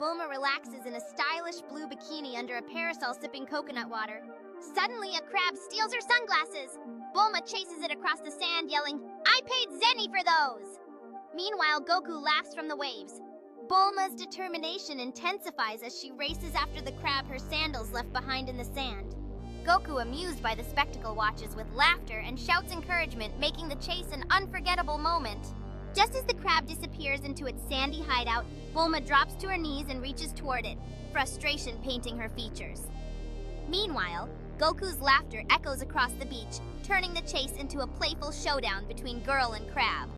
Bulma relaxes in a stylish blue bikini under a parasol sipping coconut water. Suddenly, a crab steals her sunglasses. Bulma chases it across the sand, yelling, "I paid Zenny for those!" Meanwhile, Goku laughs from the waves. Bulma's determination intensifies as she races after the crab her sandals left behind in the sand. Goku, amused by the spectacle, watches with laughter and shouts encouragement, making the chase an unforgettable moment. Just as the crab disappears into its sandy hideout, Bulma drops to her knees and reaches toward it, frustration painting her features. Meanwhile, Goku's laughter echoes across the beach, turning the chase into a playful showdown between girl and crab.